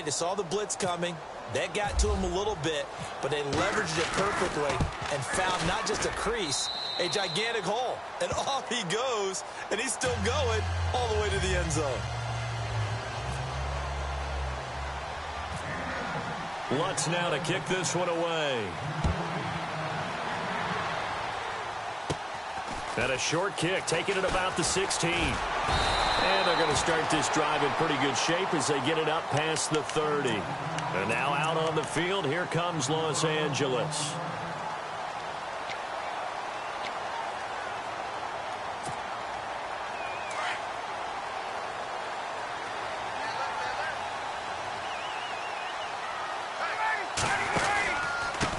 right? They saw the blitz coming. That got to him a little bit, but they leveraged it perfectly and found not just a crease, a gigantic hole. And off he goes, and he's still going all the way to the end zone. Lutz now to kick this one away. And a short kick, taking it about the 16. And they're going to start this drive in pretty good shape as they get it up past the 30. And now out on the field, here comes Los Angeles.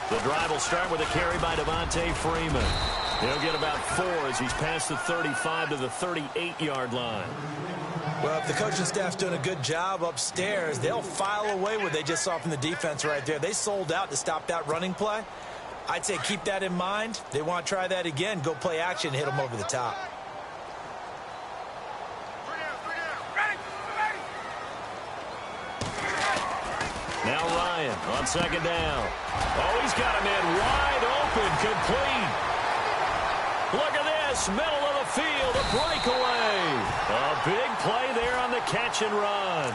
The drive will start with a carry by Devontae Freeman. He'll get about 4 as he's past the 35 to the 38-yard line. Well, if the coaching staff's doing a good job upstairs, they'll file away what they just saw from the defense right there. They sold out to stop that running play. I'd say keep that in mind. They want to try that again. Go play action, hit them over the top. Now Ryan on second down. Oh, he's got a man wide open, complete. Look at this, middle of the field, a breakaway. A big play there on the catch and run.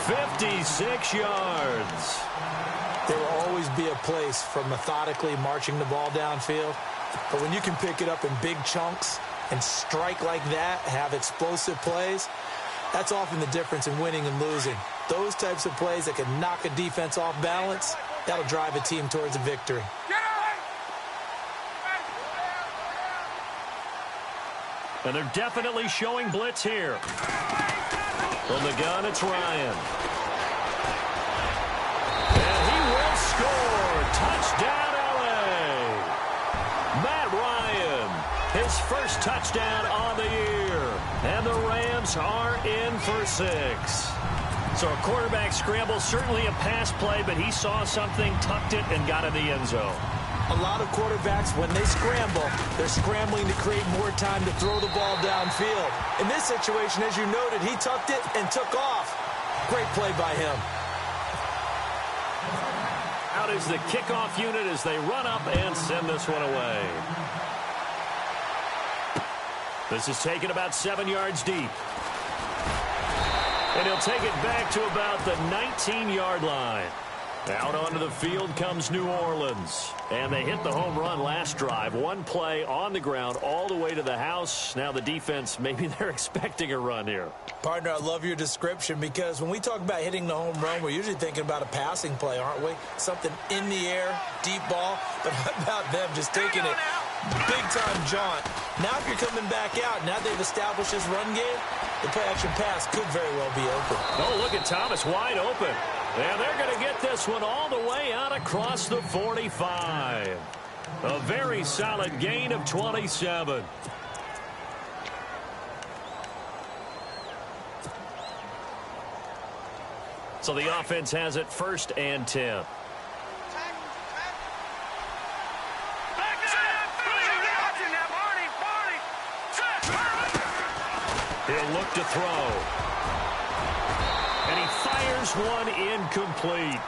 56 yards. There will always be a place for methodically marching the ball downfield. But when you can pick it up in big chunks and strike like that, have explosive plays, that's often the difference in winning and losing. Those types of plays that can knock a defense off balance, that'll drive a team towards a victory. And they're definitely showing blitz here. From the gun, it's Ryan. And he will score. Touchdown, LA. Matt Ryan, his first touchdown on the year. And the Rams are in for 6. So a quarterback scramble, certainly a pass play, but he saw something, tucked it, and got in the end zone. A lot of quarterbacks, when they scramble, they're scrambling to create more time to throw the ball downfield. In this situation, as you noted, he tucked it and took off. Great play by him. Out is the kickoff unit as they run up and send this one away. This is taken about 7 yards deep. And he'll take it back to about the 19-yard line. Out onto the field comes New Orleans. And they hit the home run last drive. One play on the ground all the way to the house. Now the defense, maybe they're expecting a run here. Partner, I love your description because when we talk about hitting the home run, we're usually thinking about a passing play, aren't we? Something in the air, deep ball. But how about them just taking it big-time jaunt? Now if you're coming back out, now they've established this run game, the play-action pass could very well be open. Oh, look at Thomas wide open. And they're going to get this one all the way out across the 45. A very solid gain of 27. So the offense has it 1st and 10. He'll look to throw. And he fires one incomplete.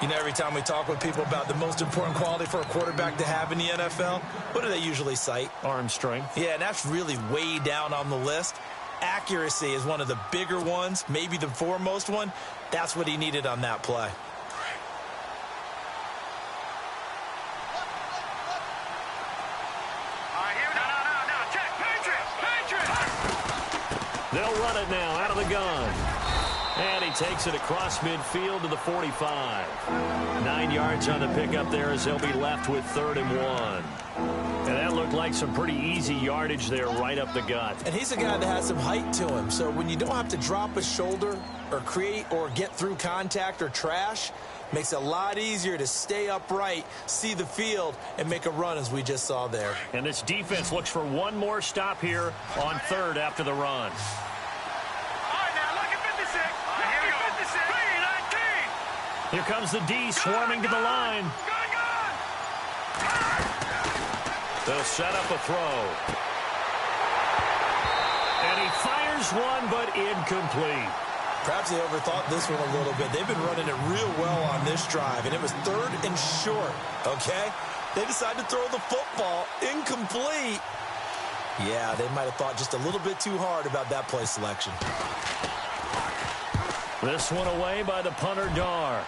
You know, every time we talk with people about the most important quality for a quarterback to have in the NFL, what do they usually cite? Arm strength. Yeah, and that's really way down on the list. Accuracy is one of the bigger ones, maybe the foremost one. That's what he needed on that play. They'll run it now out of the gun. And he takes it across midfield to the 45. 9 yards on the pickup there as they'll be left with 3rd and 1. And that looked like some pretty easy yardage there right up the gut. And he's a guy that has some height to him. So when you don't have to drop a shoulder or create or get through contact or trash, makes it a lot easier to stay upright, see the field, and make a run as we just saw there. And this defense looks for one more stop here on 3rd after the run. Here comes the D swarming to the line. They'll set up a throw. And he fires one, but incomplete. Perhaps they overthought this one a little bit. They've been running it real well on this drive, and it was 3rd and short, okay? They decided to throw the football incomplete. Yeah, they might have thought just a little bit too hard about that play selection. This one away by the punter, Dar.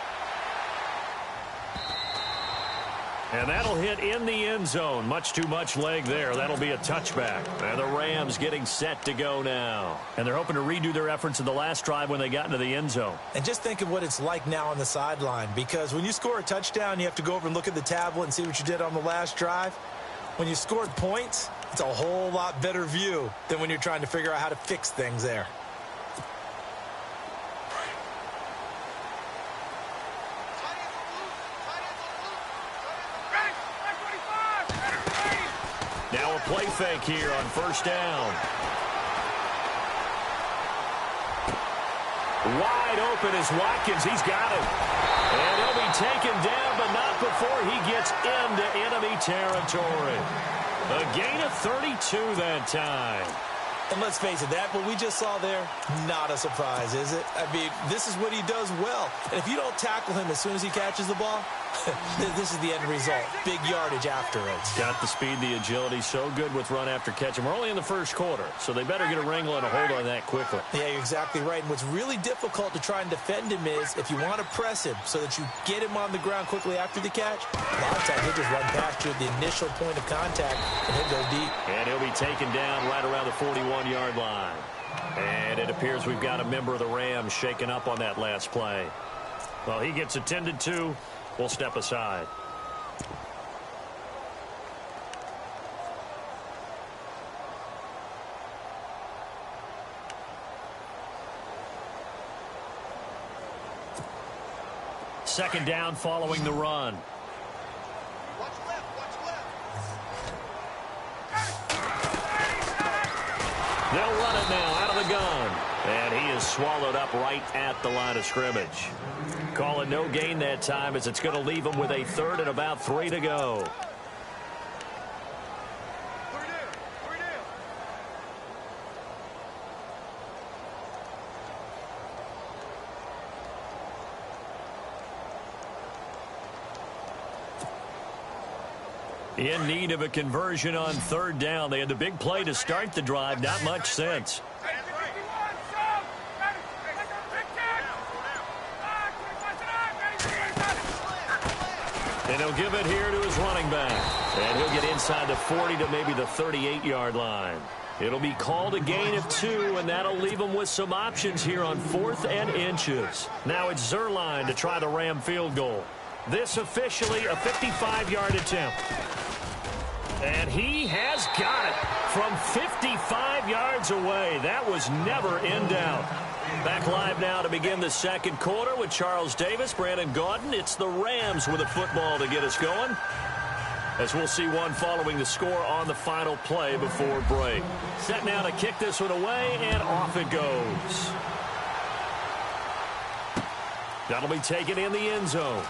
And that'll hit in the end zone. Much too much leg there. That'll be a touchback. And the Rams getting set to go now. And they're hoping to redo their efforts in the last drive when they got into the end zone. And just think of what it's like now on the sideline. Because when you score a touchdown, you have to go over and look at the tablet and see what you did on the last drive. When you scored points, it's a whole lot better view than when you're trying to figure out how to fix things there. Now a play fake here on 1st down. Wide open is Watkins. He's got it. And he'll be taken down, but not before he gets into enemy territory. A gain of 32 that time. And let's face it, that what we just saw there, not a surprise, is it? I mean, this is what he does well. And if you don't tackle him as soon as he catches the ball, this is the end result. Big yardage afterwards. Got the speed, the agility, so good with run after catch. And we're only in the 1st quarter, so they better get a wrangle and a hold on that quickly. Yeah, you're exactly right. And what's really difficult to try and defend him is if you want to press him so that you get him on the ground quickly after the catch, a lot of times he'll just run past you at the initial point of contact and he'll go deep. And he'll be taken down right around the 41-yard line. And it appears we've got a member of the Rams shaken up on that last play. Well, he gets attended to. We'll step aside. Second down following the run. Watch left, watch left. They'll run it now out of the gun. And he is swallowed up right at the line of scrimmage. Call it no gain that time as it's going to leave him with a 3rd and about 3 to go. In need of a conversion on 3rd down. They had the big play to start the drive. Not much sense. And he'll give it here to his running back. And he'll get inside the 40 to maybe the 38-yard line. It'll be called a gain of 2, and that'll leave him with some options here on 4th and inches. Now it's Zerline to try the Ram field goal. This officially a 55-yard attempt. And he has got it from 55 yards away. That was never in doubt. Back live now to begin the 2nd quarter with Charles Davis, Brandon Gaudin. It's the Rams with a football to get us going, as we'll see one following the score on the final play before break. Set now to kick this one away, and off it goes. That'll be taken in the end zone.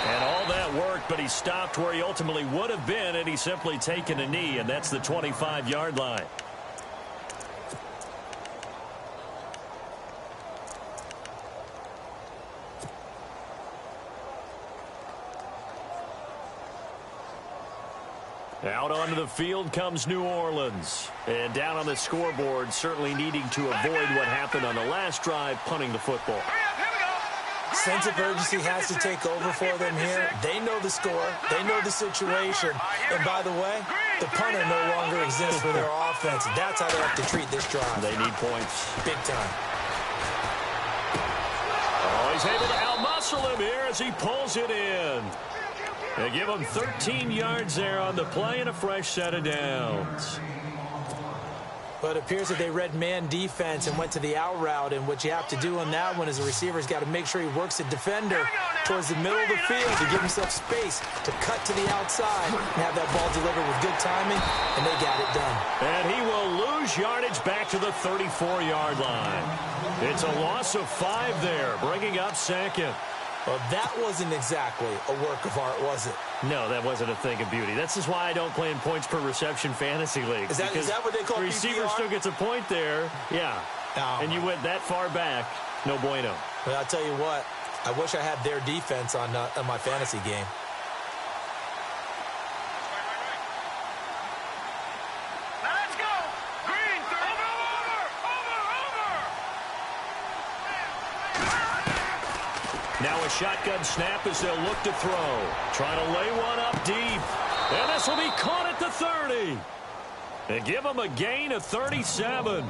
And all that worked, but he stopped where he ultimately would have been, and he's simply taken a knee, and that's the 25-yard line. Out onto the field comes New Orleans. And down on the scoreboard, certainly needing to avoid what happened on the last drive, punting the football. Sense of urgency has to take over for them here. They know the score. They know the situation. And by the way, the punter no longer exists for their offense. That's how they have to treat this drive. They need points. Big time. Oh, he's able to outmuscle him here as he pulls it in. They give him 13 yards there on the play and a fresh set of downs. But it appears that they read man defense and went to the out route. And what you have to do on that one is the receiver's got to make sure he works the defender towards the middle of the field to give himself space to cut to the outside and have that ball delivered with good timing, and they got it done. And he will lose yardage back to the 34-yard line. It's a loss of 5 there, bringing up 2nd. Well, that wasn't exactly a work of art, was it? No, that wasn't a thing of beauty. That's just why I don't play in points per reception fantasy league. Is that what they call the receiver PPR? still gets a point there. Yeah. Oh, and you went that far back. No bueno. Well, I'll tell you what. I wish I had their defense on my fantasy game. Now let's go. Green, over. Now a shotgun snap as they'll look to throw. Trying to lay one up deep. And this will be caught at the 30. They give them a gain of 37.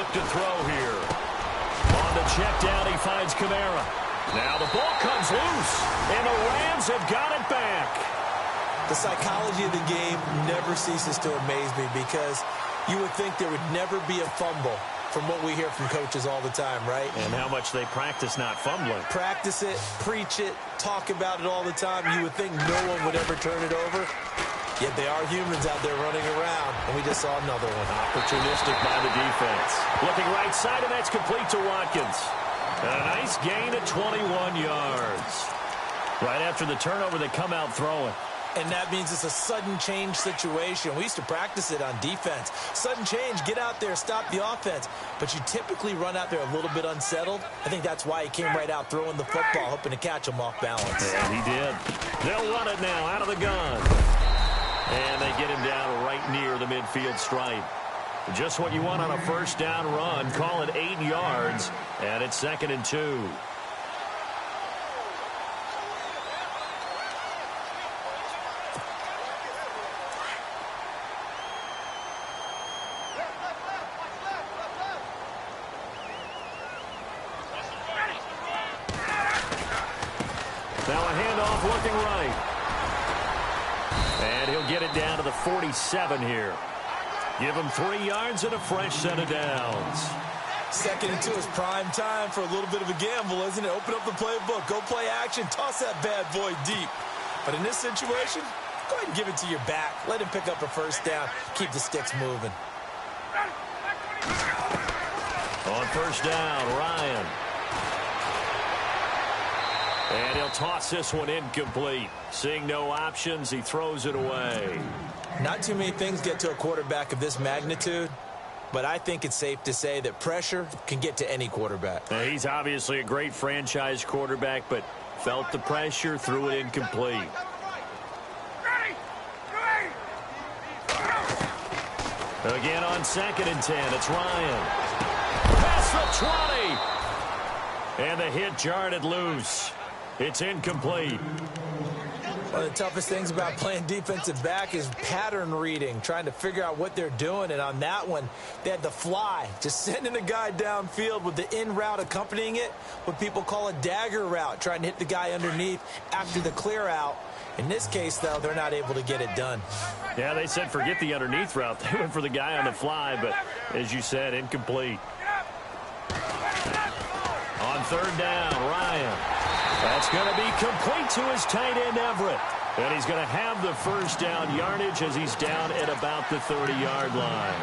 To throw here. On the check down, he finds Kamara. Now the ball comes loose, and the Rams have got it back. The psychology of the game never ceases to amaze me because you would think there would never be a fumble from what we hear from coaches all the time, right? And how much they practice not fumbling. Practice it, preach it, talk about it all the time. You would think no one would ever turn it over. Yet they are humans out there running around, and we just saw another one. Opportunistic by the defense. Looking right side, and that's complete to Watkins. And a nice gain of 21 yards. Right after the turnover, they come out throwing. And that means it's a sudden change situation. We used to practice it on defense. Sudden change, get out there, stop the offense. But you typically run out there a little bit unsettled. I think that's why he came right out throwing the football, hoping to catch him off balance. And he did. They'll run it now out of the gun. And they get him down right near the midfield stripe. Just what you want on a first down run. Call it 8 yards, and it's 2nd and 2. Now a handoff looking right. And he'll get it down to the 47 here. Give him 3 yards and a fresh set of downs. 2nd and 2 is prime time for a little bit of a gamble, isn't it? Open up the playbook, go play action, toss that bad boy deep. But in this situation, go ahead and give it to your back. Let him pick up a first down. Keep the sticks moving. On first down, Ryan. And he'll toss this one incomplete. Seeing no options, he throws it away. Not too many things get to a quarterback of this magnitude, but I think it's safe to say that pressure can get to any quarterback. Now, he's obviously a great franchise quarterback, but felt the pressure, threw it incomplete. Again on 2nd and 10, it's Ryan. Past the 20. And the hit jarred it loose. It's incomplete. One of the toughest things about playing defensive back is pattern reading, trying to figure out what they're doing. And on that one, they had the fly, just sending a guy downfield with the in route accompanying it, what people call a dagger route, trying to hit the guy underneath after the clear out. In this case, though, they're not able to get it done. Yeah, they said forget the underneath route. They went for the guy on the fly, but as you said, incomplete. On 3rd down, Ryan. That's going to be complete to his tight end, Everett. And he's going to have the first down yardage as he's down at about the 30-yard line.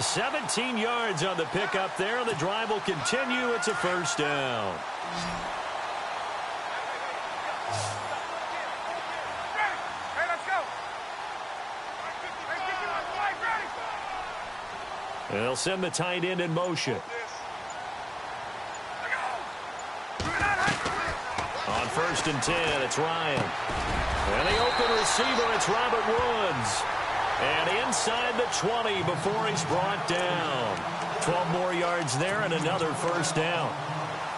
17 yards on the pickup there. The drive will continue. It's a first down. And they'll send the tight end in motion. On 1st and 10, it's Ryan. And the open receiver, it's Robert Woods. And inside the 20 before he's brought down. 12 more yards there and another first down.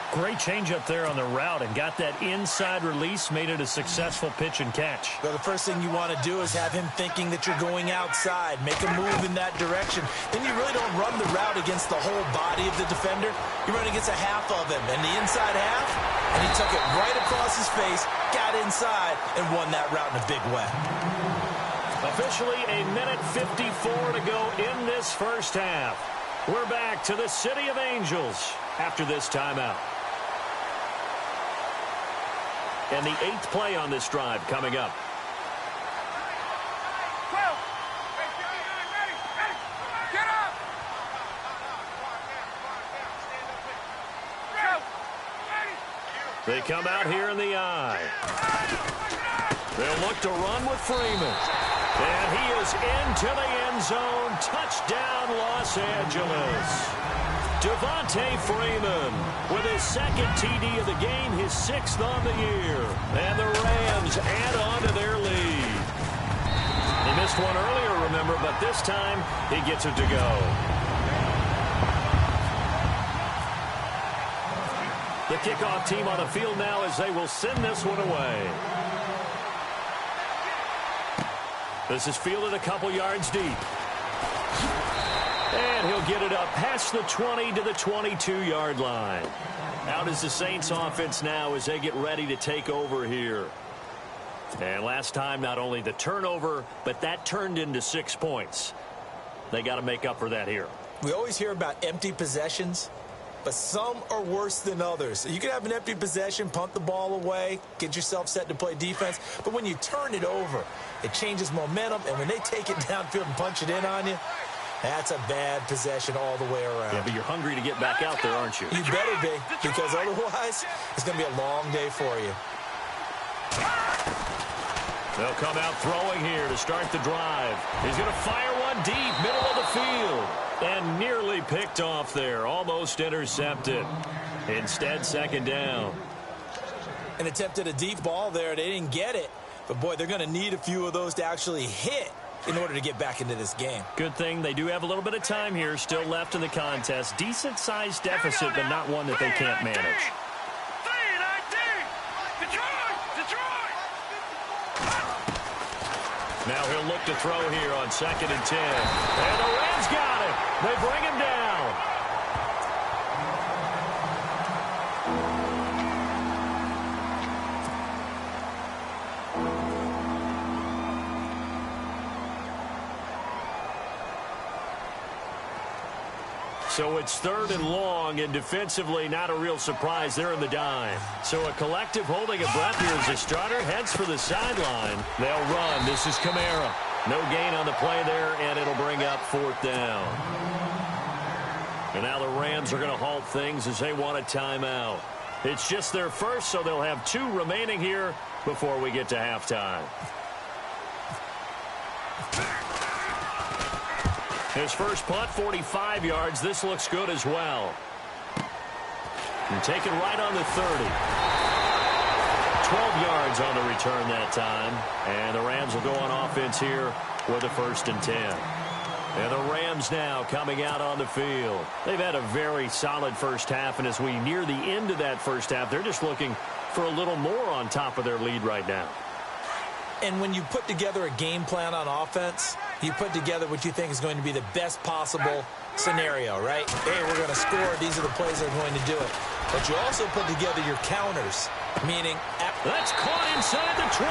Great change up there on the route and got that inside release, made it a successful pitch and catch. Well, the first thing you want to do is have him thinking that you're going outside, make a move in that direction. Then you really don't run the route against the whole body of the defender. You run against a half of him, and the inside half, and he took it right across his face, got inside, and won that route in a big way. Officially a minute 54 to go in this first half. We're back to the City of Angels after this timeout. And the 8th play on this drive coming up. They come out here in the eye. They'll look to run with Freeman. And he is into the end zone. Touchdown, Los Angeles. Devontae Freeman with his 2nd TD of the game, his 6th on the year. And the Rams add on to their lead. He missed one earlier, remember, but this time he gets it to go. The kickoff team on the field now as they will send this one away. This is fielded a couple yards deep. And he'll get it up past the 20 to the 22-yard line. Out is the Saints offense now as they get ready to take over here. And last time, not only the turnover, but that turned into 6 points. They got to make up for that here. We always hear about empty possessions, but some are worse than others. You can have an empty possession, punt the ball away, get yourself set to play defense, but when you turn it over, it changes momentum, and when they take it downfield and punch it in on you, that's a bad possession all the way around. Yeah, but you're hungry to get back out there, aren't you? You better be, because otherwise, it's going to be a long day for you. They'll come out throwing here to start the drive. He's going to fire one deep, middle of the field. And nearly picked off there. Almost intercepted. Instead, 2nd down. And attempted a deep ball there. They didn't get it. But, boy, they're going to need a few of those to actually hit in order to get back into this game. Good thing they do have a little bit of time here still left in the contest. Decent-sized deficit, but not one that they can't manage. Now he'll look to throw here on 2nd and 10. And the Rams got it. They bring him down. So it's 3rd and long, and defensively not a real surprise. They're in the dime. So a collective holding of breath here as the starter heads for the sideline. They'll run. This is Kamara. No gain on the play there, and it'll bring up 4th down. And now the Rams are going to halt things as they want a timeout. It's just their first, so they'll have 2 remaining here before we get to halftime. His first punt, 45 yards. This looks good as well. And taken right on the 30. 12 yards on the return that time. And the Rams will go on offense here with a 1st and 10. And the Rams now coming out on the field. They've had a very solid first half, and as we near the end of that first half, they're just looking for a little more on top of their lead right now. And when you put together a game plan on offense, you put together what you think is going to be the best possible scenario, right? Hey, we're going to score. These are the plays that are going to do it. But you also put together your counters, meaning... That's caught inside the 20.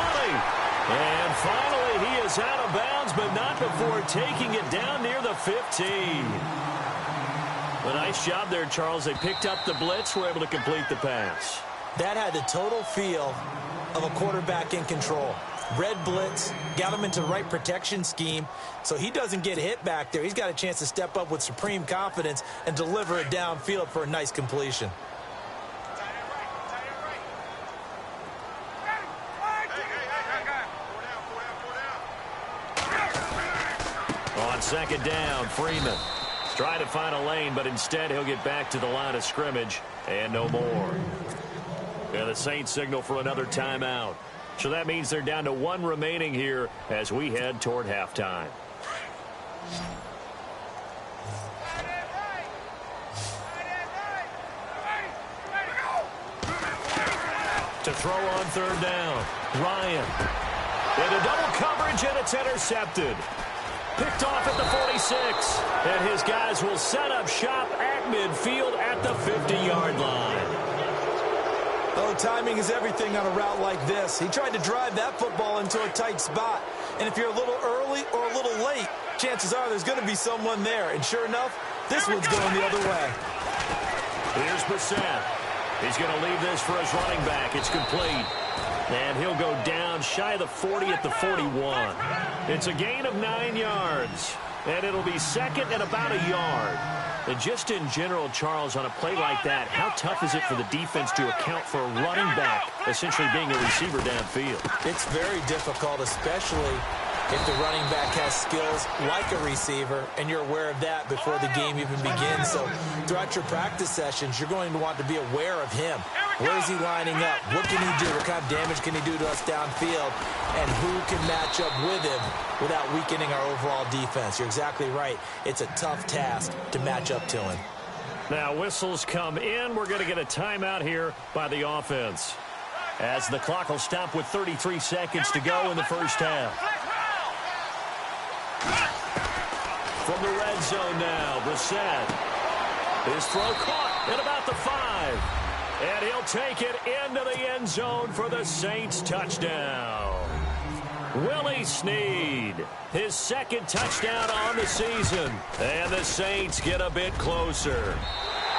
And finally, he is out of bounds, but not before taking it down near the 15. A nice job there, Charles. They picked up the blitz, were able to complete the pass. That had the total feel of a quarterback in control. Red blitz, got him into the right protection scheme, so he doesn't get hit back there. He's got a chance to step up with supreme confidence and deliver it downfield for a nice completion. On 2nd down, Freeman trying to find a lane, but instead he'll get back to the line of scrimmage and no more. And the Saints signal for another timeout. So that means they're down to 1 remaining here as we head toward halftime. To throw on 3rd down, Ryan. Into double coverage, and it's intercepted. Picked off at the 46. And his guys will set up shop at midfield at the 50-yard line. Oh, timing is everything on a route like this. He tried to drive that football into a tight spot. And if you're a little early or a little late, chances are there's going to be someone there. And sure enough, this one's going the other way. Here's Brissett. He's going to leave this for his running back. It's complete. And he'll go down shy of the 40 at the 41. It's a gain of 9 yards. And it'll be second and about a yard. And just in general, Charles, on a play like that, how tough is it for the defense to account for a running back essentially being a receiver downfield? It's very difficult, especially if the running back has skills like a receiver, and you're aware of that before the game even begins. So throughout your practice sessions, you're going to want to be aware of him. Where is he lining up? What can he do? What kind of damage can he do to us downfield? And who can match up with him without weakening our overall defense? You're exactly right. It's a tough task to match up to him. Now whistles come in. We're going to get a timeout here by the offense, as the clock will stop with 33 seconds to go in the first half. From the red zone now, Brissett. His throw caught at about the 5. And he'll take it into the end zone for the Saints touchdown. Willie Snead, his second touchdown on the season. And the Saints get a bit closer.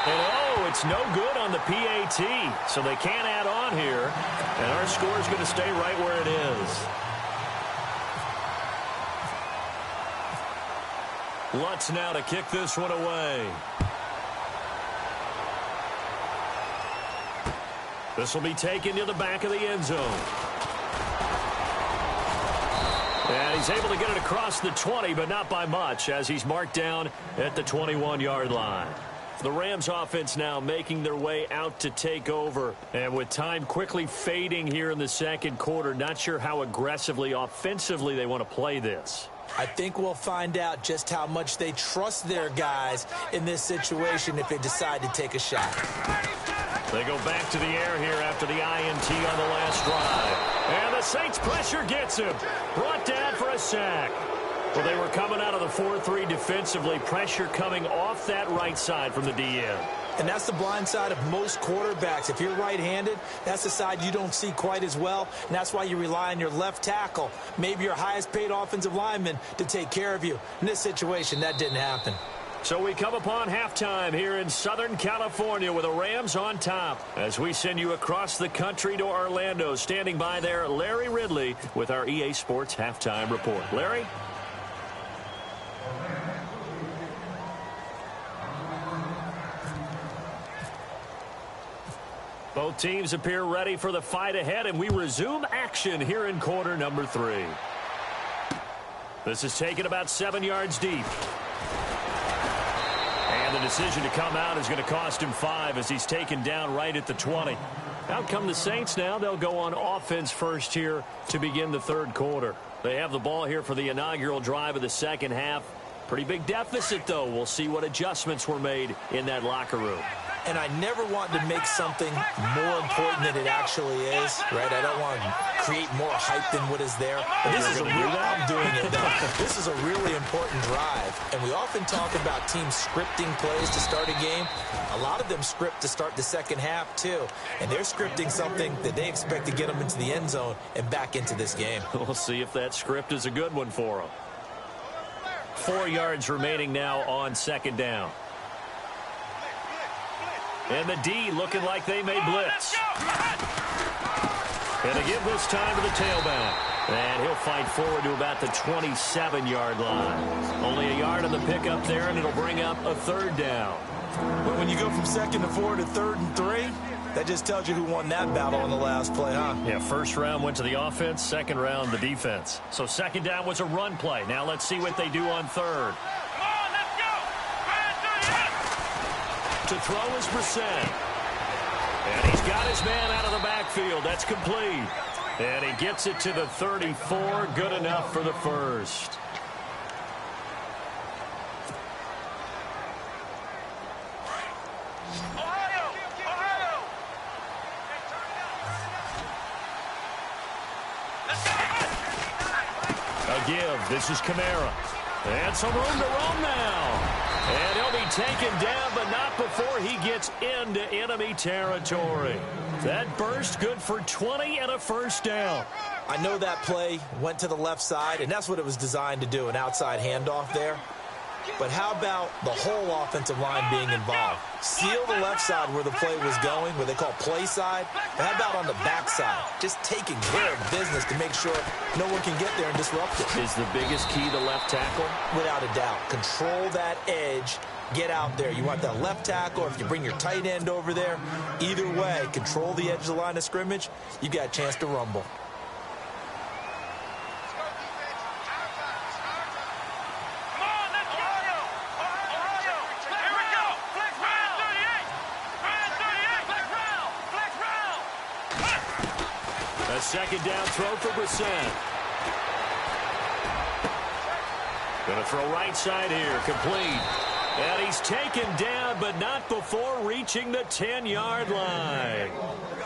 And oh, it's no good on the PAT, so they can't add on here. And our score is going to stay right where it is. Lutz now to kick this one away. This will be taken to the back of the end zone. And he's able to get it across the 20, but not by much, as he's marked down at the 21-yard line. The Rams offense now making their way out to take over. And with time quickly fading here in the second quarter, not sure how aggressively, offensively they want to play this. I think we'll find out just how much they trust their guys in this situation if they decide to take a shot. They go back to the air here after the INT on the last drive. And the Saints pressure gets him. Brought down for a sack. Well, they were coming out of the 4-3 defensively. Pressure coming off that right side from the DN. And that's the blind side of most quarterbacks. If you're right-handed, that's the side you don't see quite as well. And that's why you rely on your left tackle, maybe your highest-paid offensive lineman, to take care of you. In this situation, that didn't happen. So we come upon halftime here in Southern California with the Rams on top. As we send you across the country to Orlando, standing by there, Larry Ridley with our EA Sports Halftime Report. Larry? Both teams appear ready for the fight ahead, and we resume action here in quarter number 3. This is taken about 7 yards deep. And the decision to come out is going to cost him 5 as he's taken down right at the 20. Out come the Saints now. They'll go on offense first here to begin the third quarter. They have the ball here for the inaugural drive of the second half. Pretty big deficit, though. We'll see what adjustments were made in that locker room. And I never want to make something more important than it actually is, right? I don't want to create more hype than what is there. But this is I'm doing it now. This is a really important drive. And we often talk about teams scripting plays to start a game. A lot of them script to start the second half, too. And they're scripting something that they expect to get them into the end zone and back into this game. We'll see if that script is a good one for them. 4 yards remaining now on second down. And the D looking like they may blitz. And they give this time to the tailback. And he'll fight forward to about the 27-yard line. Only a yard on the pickup there, and it'll bring up a third down. But when you go from 2nd to 4 to 3rd and 3, that just tells you who won that battle on the last play, huh? Yeah, first round went to the offense, second round the defense. So second down was a run play. Now let's see what they do on third. To throw is Brissett. And he's got his man out of the backfield. That's complete. And he gets it to the 34. Good enough for the first. A give. This is Kamara. And some room to roam now. And he'll be taken down, but not before he gets into enemy territory. That burst good for 20 and a first down. I know that play went to the left side, and that's what it was designed to do, an outside handoff there. But how about the whole offensive line being involved? Seal the left side where the play was going, where they call play side. But how about on the back side? Just taking care of business to make sure no one can get there and disrupt it. Is the biggest key the left tackle? Without a doubt. Control that edge. Get out there. You want that left tackle, or if you bring your tight end over there, either way, control the edge of the line of scrimmage, you got a chance to rumble. A second down throw for Brissett. Going to throw right side here, complete. And he's taken down, but not before reaching the 10-yard line.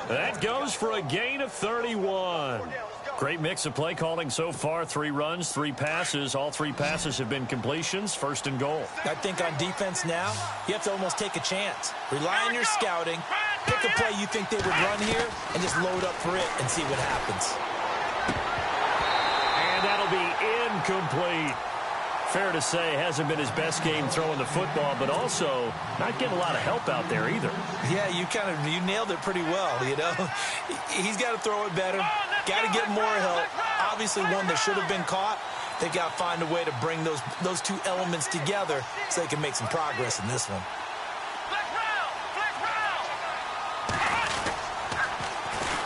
That goes for a gain of 31. Great mix of play calling so far. 3 runs, 3 passes. All 3 passes have been completions. First and goal. I think on defense now, you have to almost take a chance. Rely on your scouting. Pick a play you think they would run here and just load up for it and see what happens. And that'll be incomplete. Fair to say, hasn't been his best game throwing the football, but also not getting a lot of help out there either. Yeah, you nailed it pretty well, you know. He's got to throw it better. Got to get more help. Obviously one that should have been caught. They got to find a way to bring those 2 elements together so they can make some progress in this one.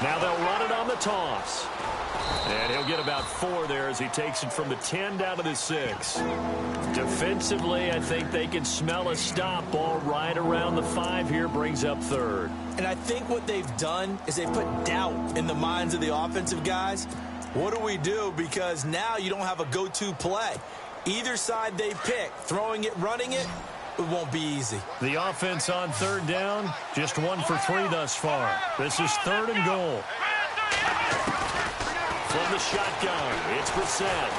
Now they'll run it on the toss. And he'll get about 4 there as he takes it from the 10 down to the 6. Defensively, I think they can smell a stop. Ball right around the 5 here, brings up 3rd. And I think what they've done is they put doubt in the minds of the offensive guys. What do we do? Because now you don't have a go-to play. Either side they pick, throwing it, running it, it won't be easy. The offense on 3rd down, just 1 for 3 thus far. This is 3rd and goal. From the shotgun, it's Brissett.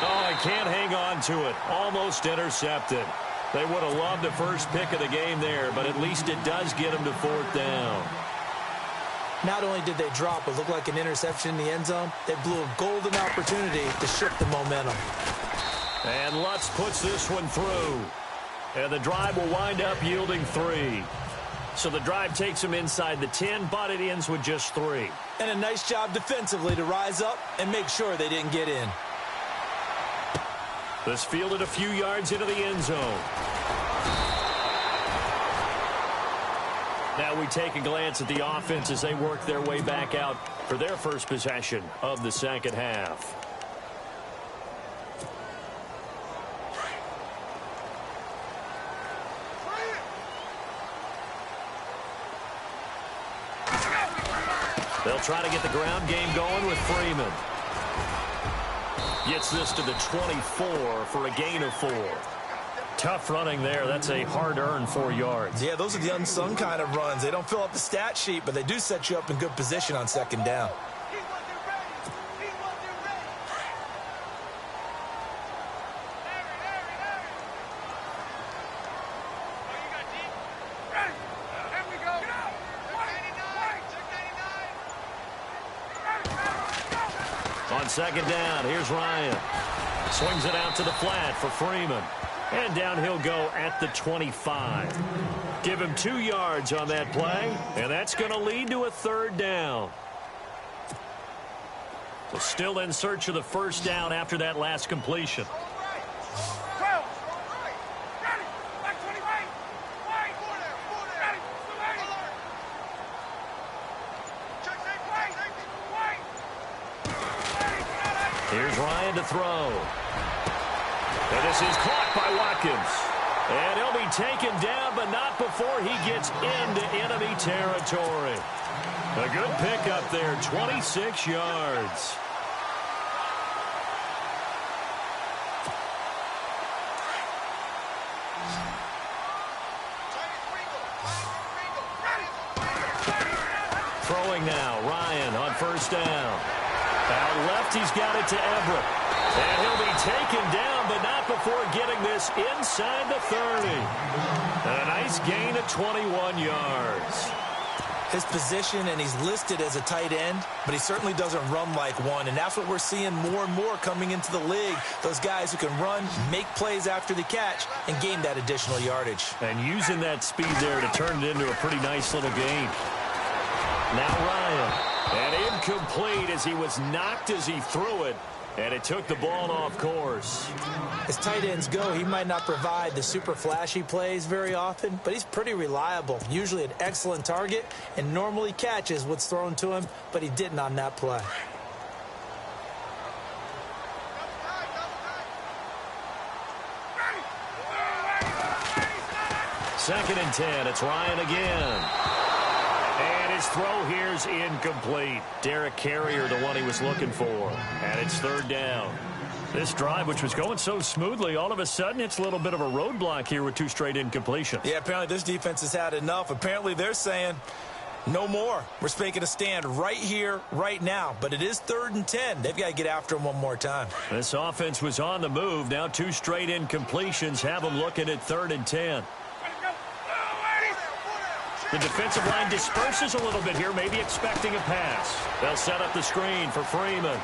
Oh, I can't hang on to it. Almost intercepted. They would have loved the first pick of the game there, but at least it does get them to 4th down. Not only did they drop what looked like an interception in the end zone, they blew a golden opportunity to shift the momentum. And Lutz puts this one through. And the drive will wind up yielding 3. So the drive takes them inside the 10, but it ends with just 3. And a nice job defensively to rise up and make sure they didn't get in. This fielded a few yards into the end zone. Now we take a glance at the offense as they work their way back out for their first possession of the second half. They'll try to get the ground game going with Freeman. Gets this to the 24 for a gain of 4. Tough running there. That's a hard-earned 4 yards. Yeah, those are the unsung kind of runs. They don't fill up the stat sheet, but they do set you up in good position on 2nd down. On 2nd down, here's Ryan. Swings it out to the flat for Freeman. And down he'll go at the 25. Give him 2 yards on that play, and that's going to lead to a 3rd down. So still in search of the 1st down after that last completion. Here's Ryan to throw. And this is caught by Watkins. And he'll be taken down, but not before he gets into enemy territory. A good pickup there, 26 yards. Throwing now, Ryan on 1st down. Out left, he's got it to Everett. And he'll be taken down, but not before getting this inside the 30. And a nice gain of 21 yards. His position, and he's listed as a tight end, but he certainly doesn't run like one, and that's what we're seeing more and more coming into the league. Those guys who can run, make plays after the catch, and gain that additional yardage. And using that speed there to turn it into a pretty nice little gain. Now Ryan. And incomplete as he was knocked as he threw it, and it took the ball off course. As tight ends go, he might not provide the super flashy plays very often, but he's pretty reliable, usually an excellent target, and normally catches what's thrown to him, but he didn't on that play. Second and 10, it's Ryan again. And his throw here's incomplete. Derek Carrier, the one he was looking for. And it's third down. This drive, which was going so smoothly, all of a sudden it's a little bit of a roadblock here with 2 straight incompletions. Yeah, apparently this defense has had enough. Apparently they're saying no more. We're making a stand right here, right now. But it is third and 10. They've got to get after him one more time. This offense was on the move. Now 2 straight incompletions have them looking at third and 10. The defensive line disperses a little bit here, maybe expecting a pass. They'll set up the screen for Freeman.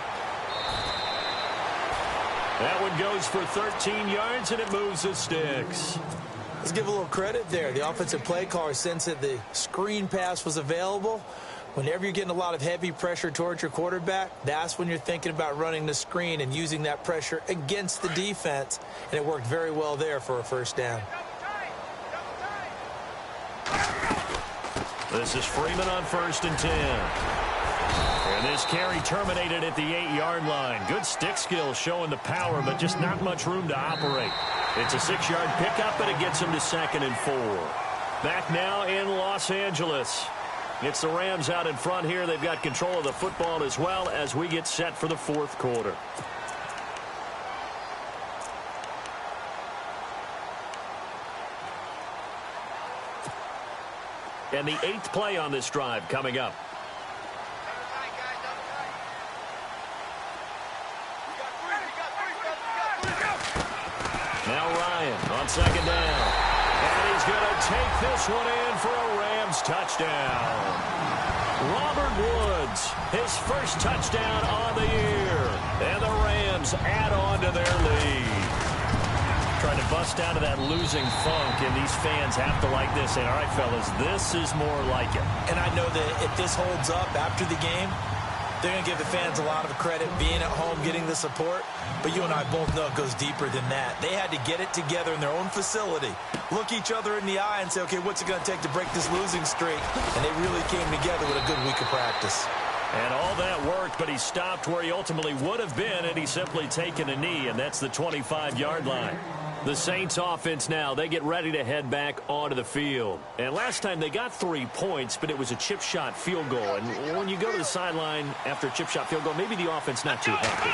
That one goes for 13 yards, and it moves the sticks. Let's give a little credit there. The offensive play caller sensed that the screen pass was available. Whenever you're getting a lot of heavy pressure towards your quarterback, that's when you're thinking about running the screen and using that pressure against the defense. And it worked very well there for a first down. This is Freeman on first and 10. And this carry terminated at the 8-yard line. Good stick skills showing the power, but just not much room to operate. It's a 6-yard pickup, but it gets him to second and 4. Back now in Los Angeles. It's the Rams out in front here. They've got control of the football as well as we get set for the fourth quarter. And the 8th play on this drive coming up. Now Ryan on second down. And he's going to take this one in for a Rams touchdown. Robert Woods, his first touchdown on the year. And the Rams add on to their lead. Trying to bust out of that losing funk, and these fans have to like this. And all right, fellas, this is more like it. And I know that if this holds up after the game, they're going to give the fans a lot of credit being at home, getting the support. But you and I both know it goes deeper than that. They had to get it together in their own facility, look each other in the eye and say, okay, what's it going to take to break this losing streak? And they really came together with a good week of practice. And all that worked, but he stopped where he ultimately would have been, and he's simply taken a knee, and that's the 25-yard line. The Saints offense now, they get ready to head back onto the field. And last time they got 3 points, but it was a chip shot field goal. And when you go to the sideline after a chip shot field goal, maybe the offense not too happy.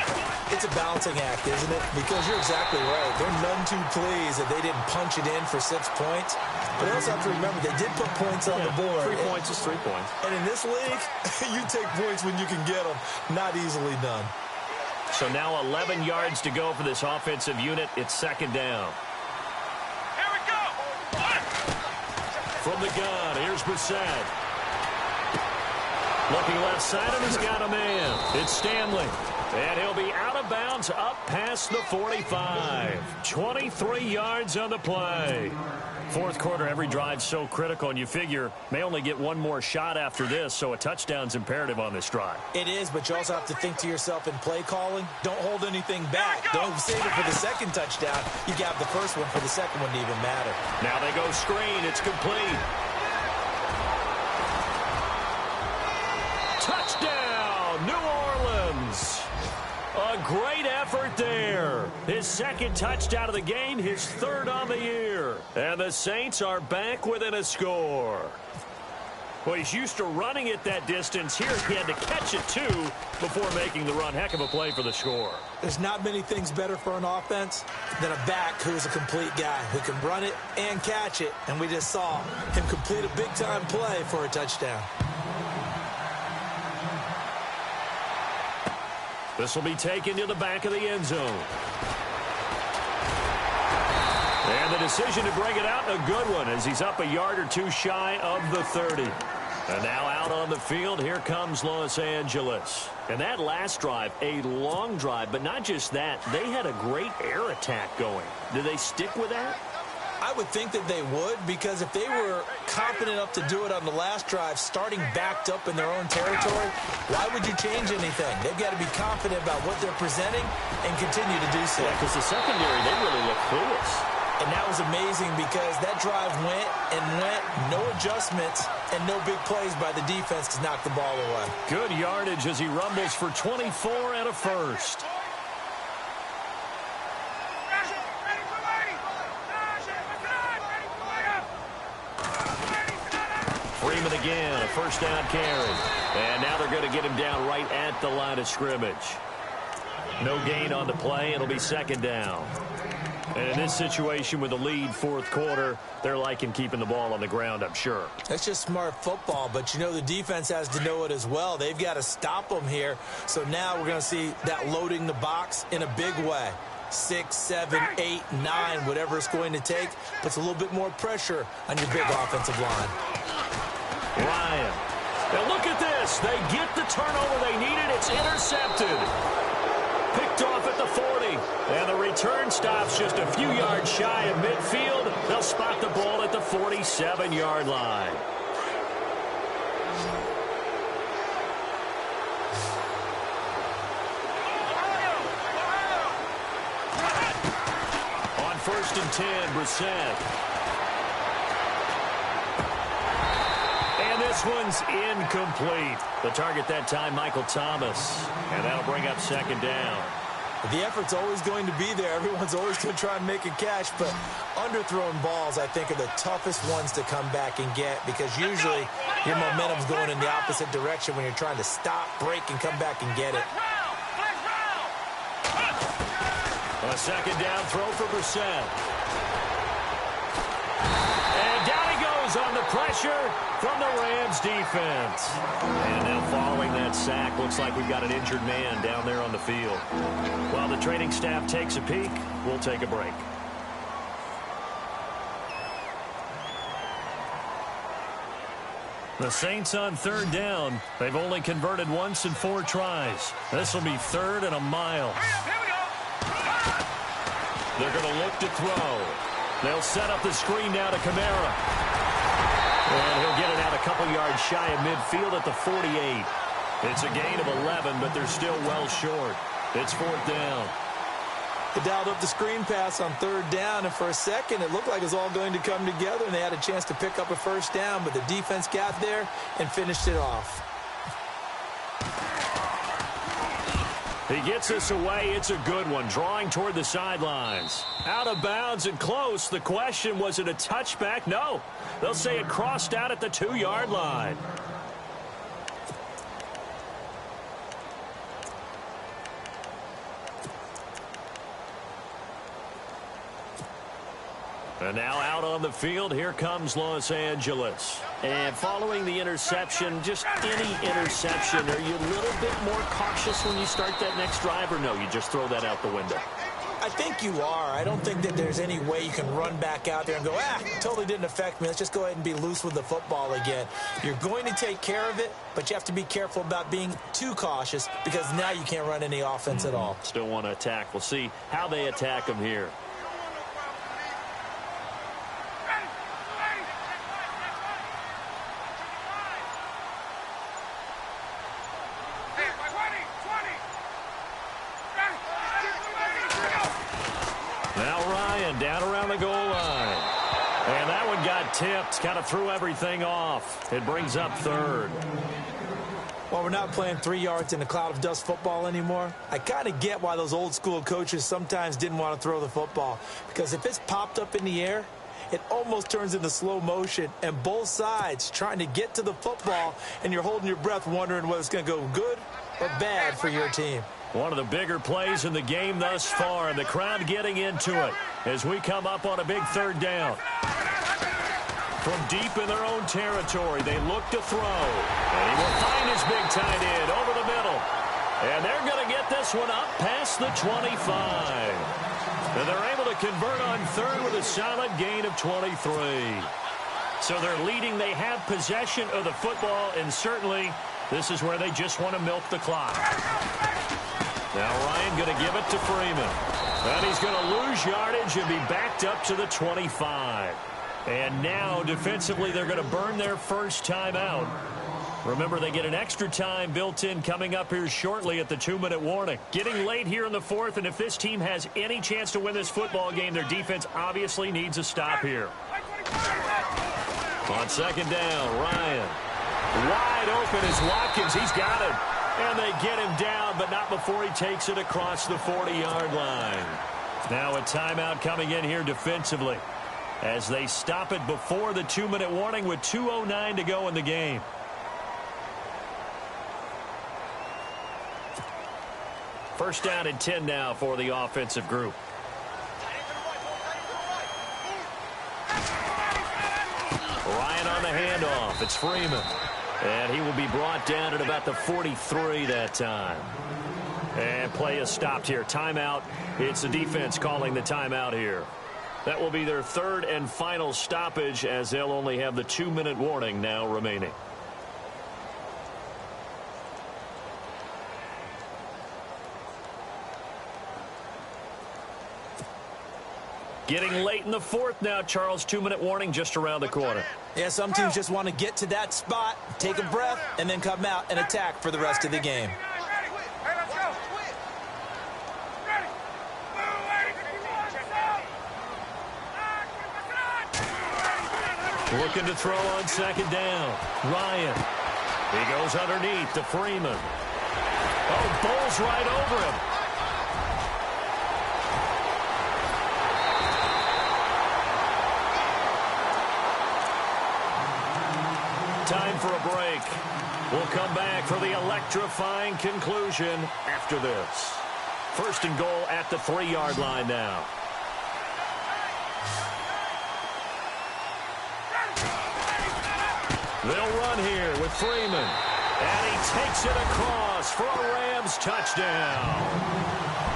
It's a balancing act, isn't it? Because you're exactly right. They're none too pleased that they didn't punch it in for 6 points. But I also have to remember they did put points on the board. 3 points is 3 points. And in this league, you take points when you can get them. Not easily done. So now 11 yards to go for this offensive unit. It's second down. Here we go. From the gun, here's Brissett. Looking left side, and he's got a man. It's Stanley. And he'll be out of bounds up past the 45. 23 yards on the play. Fourth quarter, every drive's so critical, and you figure may only get one more shot after this, so a touchdown's imperative on this drive. It is, but you also have to think to yourself in play calling, don't hold anything back. Don't save it for the second touchdown. You got the first one for the second one to even matter. Now they go screen. It's complete. Touchdown, New Orleans. A great effort there. His second touchdown of the game, his third on the year. And the Saints are back within a score. Well, he's used to running it that distance. Here he had to catch it, too, before making the run. Heck of a play for the score. There's not many things better for an offense than a back who's a complete guy who can run it and catch it. And we just saw him complete a big-time play for a touchdown. This will be taken to the back of the end zone. And the decision to bring it out, a good one, as he's up a yard or two shy of the 30. And now out on the field, here comes Los Angeles. And that last drive, a long drive, but not just that. They had a great air attack going. Do they stick with that? I would think that they would, because if they were confident enough to do it on the last drive, starting backed up in their own territory, why would you change anything? They've got to be confident about what they're presenting and continue to do so. Yeah, because the secondary, they really look clueless. And that was amazing because that drive went and went, no adjustments, and no big plays by the defense to knock the ball away. Good yardage as he rumbles for 24 and a first. Freeman again, a first down carry. And now they're going to get him down right at the line of scrimmage. No gain on the play. It'll be second down. And in this situation with the lead fourth quarter, they're liking keeping the ball on the ground, I'm sure. That's just smart football, but you know the defense has to know it as well. They've got to stop them here. So now we're going to see that loading the box in a big way. 6, 7, 8, 9, whatever it's going to take, puts a little bit more pressure on your big offensive line. Ryan. Now look at this. They get the turnover they needed. It's intercepted. Picked off at the 40. And the return stops just a few yards shy of midfield. They'll spot the ball at the 47-yard line. On 1st and 10, Brissett. And this one's incomplete. The target that time, Michael Thomas. And that'll bring up second down. The effort's always going to be there. Everyone's always going to try and make a catch, but underthrown balls, I think, are the toughest ones to come back and get because usually your momentum's going in the opposite direction when you're trying to stop, break, and come back and get it. A second down throw for Brissett. And down he goes on the pressure from the Rams defense. And now following that sack, looks like we've got an injured man down there on the field. While the training staff takes a peek, we'll take a break. The Saints on third down. They've only converted once in 4 tries. This will be 3rd and a mile. They're going to look to throw. They'll set up the screen now to Kamara. And he'll get it out a couple yards shy of midfield at the 48. It's a gain of 11, but they're still well short. It's 4th down. They dialed up the screen pass on 3rd down, and for a second it looked like it was all going to come together, and they had a chance to pick up a first down, but the defense got there and finished it off. He gets this away. It's a good one, drawing toward the sidelines. Out of bounds and close. The question, was it a touchback? No. They'll say it crossed out at the 2-yard line. And now out on the field, here comes Los Angeles. And following the interception, just any interception, are you a little bit more cautious when you start that next drive, or no, you just throw that out the window? I think you are. I don't think that there's any way you can run back out there and go, totally didn't affect me. Let's just go ahead and be loose with the football again. You're going to take care of it, but you have to be careful about being too cautious because now you can't run any offense at all. Still want to attack. We'll see how they attack them here. Down around the goal line. And that one got tipped. Kind of threw everything off. It brings up 3rd. Well, we're not playing 3 yards in a cloud of dust football anymore. I kind of get why those old school coaches sometimes didn't want to throw the football. Because if it's popped up in the air, it almost turns into slow motion. And both sides trying to get to the football, and you're holding your breath wondering whether it's going to go good or bad for your team. One of the bigger plays in the game thus far, and the crowd getting into it as we come up on a big 3rd down. From deep in their own territory, they look to throw. And he will find his big tight end over the middle. And they're going to get this this one up past the 25. And they're able to convert on third with a solid gain of 23. So they're leading. They have possession of the football, and certainly this is where they just want to milk the clock. Now Ryan going to give it to Freeman. And he's going to lose yardage and be backed up to the 25. And now defensively they're going to burn their first timeout. Remember, they get an extra time built in coming up here shortly at the 2-minute warning. Getting late here in the fourth, and if this team has any chance to win this football game, their defense obviously needs a stop here. On second down, Ryan. Wide open is Watkins. He's got it. And they get him down, but not before he takes it across the 40-yard line. Now a timeout coming in here defensively as they stop it before the 2-minute warning with 2:09 to go in the game. First down and 10 now for the offensive group. Ryan on the handoff. It's Freeman. And he will be brought down at about the 43 that time. And play is stopped here. Timeout. It's the defense calling the timeout here. That will be their third and final stoppage as they'll only have the 2-minute warning now remaining. Getting late in the fourth now, Charles. 2-minute warning just around the corner. Yeah, some teams just want to get to that spot, take a breath, and then come out and attack for the rest of the game. Looking to throw on second down. Ryan. He goes underneath to Freeman. Oh, bowls right over him. Time for a break. We'll come back for the electrifying conclusion after this. First and goal at the 3-yard line now. They'll run here with Freeman. And he takes it across for a Rams touchdown.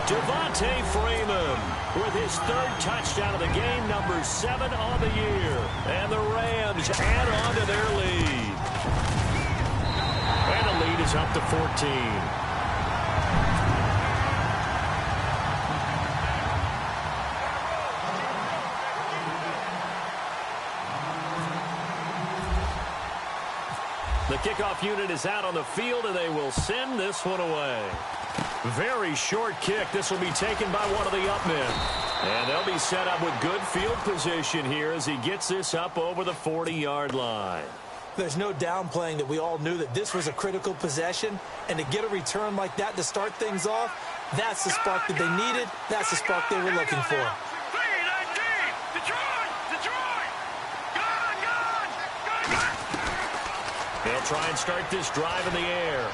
Devontae Freeman with his third touchdown of the game, number 7 on the year. And the Rams add on to their lead. And the lead is up to 14. The kickoff unit is out on the field, and they will send this one away. Very short kick. This will be taken by one of the up men. And they'll be set up with good field position here as he gets this up over the 40-yard line. There's no downplaying that we all knew that this was a critical possession, and to get a return like that to start things off, that's the spark that they needed. That's the spark they were looking for. They'll try and start this drive in the air.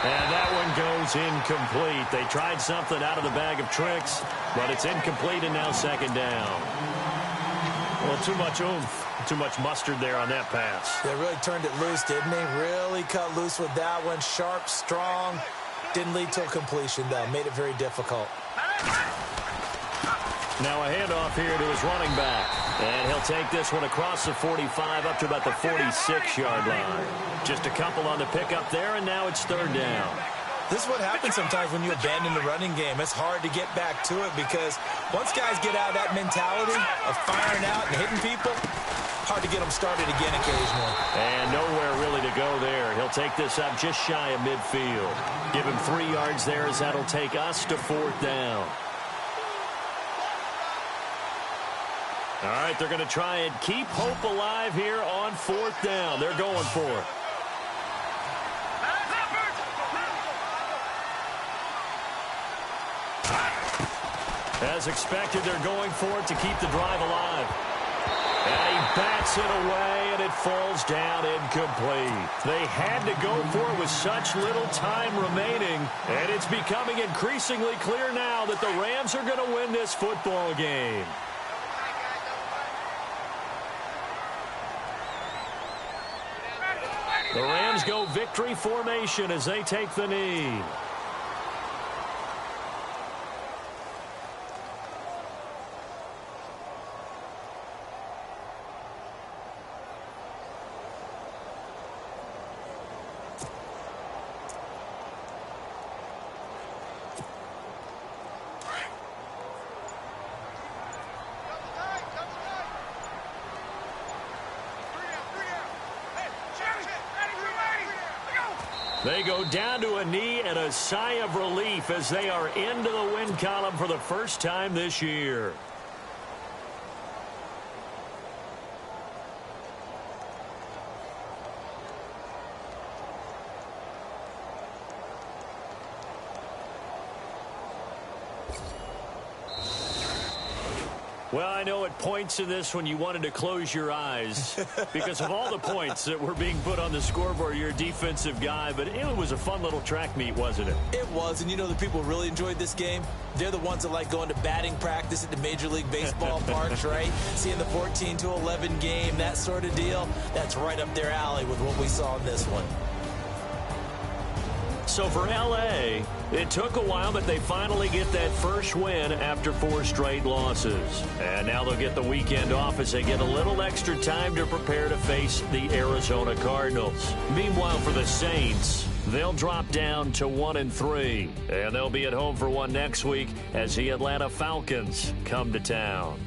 And that one goes incomplete. They tried something out of the bag of tricks, but it's incomplete and now second down. Well, too much oomph, too much mustard there on that pass. They really turned it loose, didn't they? Really cut loose with that one. Sharp, strong. Didn't lead to a completion, though. Made it very difficult. Now a handoff here to his running back. And he'll take this one across the 45 up to about the 46-yard line. Just a couple on the pickup there, and now it's third down. This is what happens sometimes when you abandon the running game. It's hard to get back to it because once guys get out of that mentality of firing out and hitting people, hard to get them started again occasionally. And nowhere really to go there. He'll take this up just shy of midfield. Give him 3 yards there as that'll take us to fourth down. All right, they're going to try and keep hope alive here on fourth down. They're going for it. As expected, they're going for it to keep the drive alive. And he bats it away, and it falls down incomplete. They had to go for it with such little time remaining, and it's becoming increasingly clear now that the Rams are going to win this football game. The Rams go victory formation as they take the knee. They go down to a knee and a sigh of relief as they are into the win column for the first time this year. Well, I know at points in this when you wanted to close your eyes because of all the points that were being put on the scoreboard. You're a defensive guy, but it was a fun little track meet, wasn't it? It was, and you know the people who really enjoyed this game? They're the ones that like going to batting practice at the Major League Baseball parks, right? Seeing the 14-11 game, that sort of deal. That's right up their alley with what we saw in this one. So for L.A., it took a while, but they finally get that first win after 4 straight losses. And now they'll get the weekend off as they get a little extra time to prepare to face the Arizona Cardinals. Meanwhile, for the Saints, they'll drop down to 1-3. And they'll be at home for one next week as the Atlanta Falcons come to town.